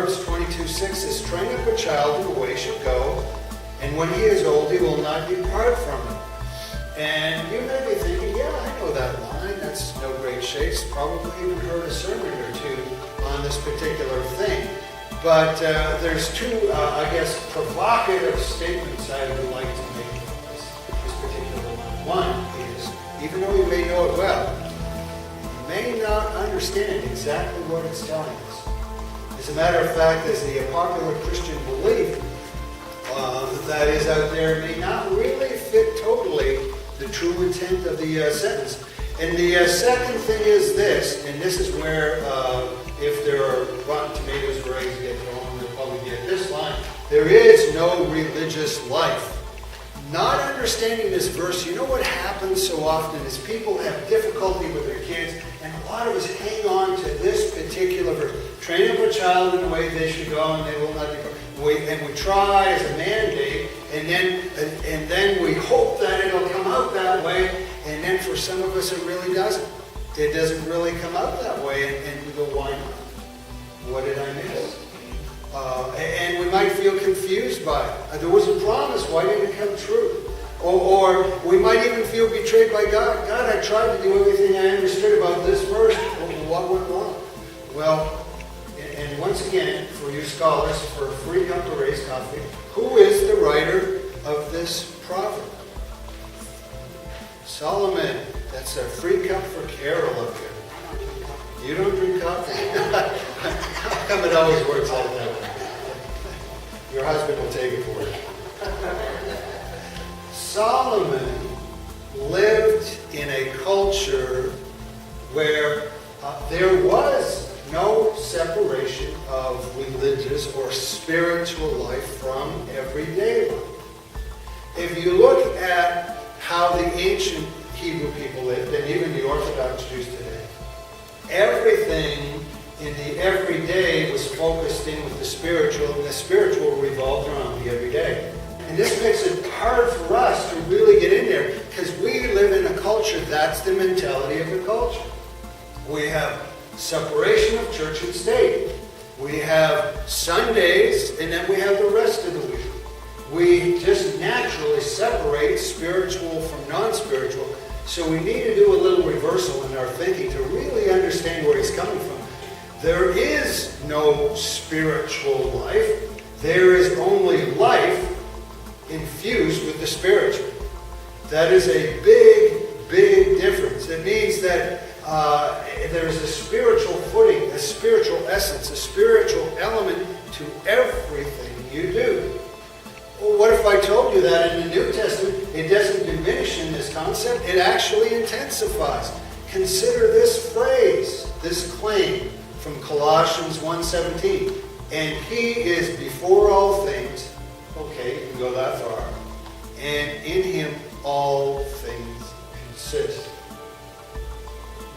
Proverbs 22:6 says, train up a child in the way he should go, and when he is old, he will not depart from it. And you may be thinking, yeah, I know that line. That's no great shakes. Probably even heard a sermon or two on this particular thing. But there's two, provocative statements I would like to make on this particular line. One is, even though you may know it well, you may not understand exactly what it's telling us. As a matter of fact, as the popular Christian belief that is out there may not really fit totally the true intent of the sentence. And the second thing is this, and this is where, if there are Rotten Tomatoes varieties get thrown, they'll probably get this line. There is no religious life. Not understanding this verse, you know what happens so often is people have difficulty with their kids, and a lot of us hang on to this particular verse. Train up a child in the way they should go, and they will not depart. And we try as a mandate, and then we hope that it'll come out that way, and then for some of us it really doesn't. It doesn't really come out that way, and we go, why not? What did I miss? And we might feel confused by it. There was a promise, why didn't it come true? Or we might even feel betrayed by God. God, I tried to do everything I understood about this verse. What went wrong? Well, and once again, for you scholars, for a free cup of raised coffee, who is the writer of this proverb? Solomon. That's a free cup for Carol up here. You don't drink coffee? How come it always works like that? Your husband will take it for you. Solomon lived in a culture where there was no separation of religious or spiritual life from everyday life. If you look at how the ancient Hebrew people lived, and even the Orthodox Jews today, everything in the everyday was focused in with the spiritual, and the spiritual revolved around the everyday. And this makes it hard for us to really get in there, because we live in a culture, that's the mentality of the culture. We have separation of church and state. We have Sundays, and then we have the rest of the week. We just naturally separate spiritual from non-spiritual. So we need to do a little reversal in our thinking to really understand where he's coming from. There is no spiritual life. There is only life infused with the spiritual. That is a big, big difference. It means that there's a spiritual footing, a spiritual essence, a spiritual element to everything you do. Well, what if I told you that in the New Testament it doesn't diminish in this concept, it actually intensifies? Consider this phrase, this claim from Colossians 1:17. And he is before all things. Okay, you can go that far. And in him all things consist.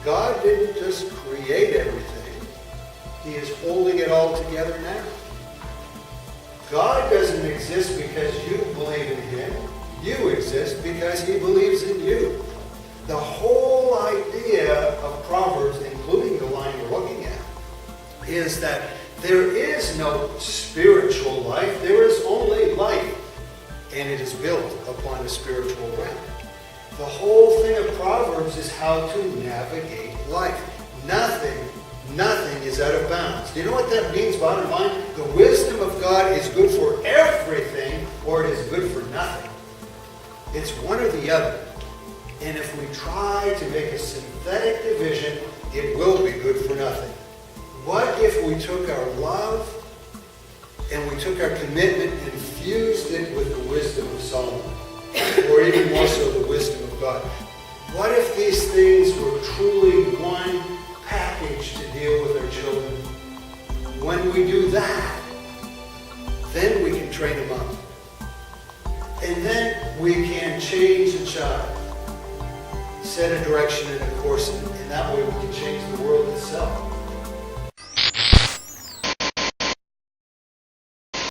God didn't just create everything. He is holding it all together now. God doesn't exist because you believe in him. You exist because he believes in you. The whole idea of Proverbs, including the line we're looking at, is that there is no spiritual life. There is only life. And it is built upon a spiritual realm. The whole thing of Proverbs is how to navigate life. Nothing is out of bounds. Do you know what that means, bottom line? The wisdom of God is good for everything, or it is good for nothing. It's one or the other. And if we try to make a synthetic division, it will be good for nothing. What if we took our love and we took our commitment and fused it with the wisdom of Solomon? Or even more so, the wisdom of God. What if these things were truly one package to deal with our children? When we do that, then we can train them up. And then we can change a child, set a direction and a course, and that way we can change the world itself.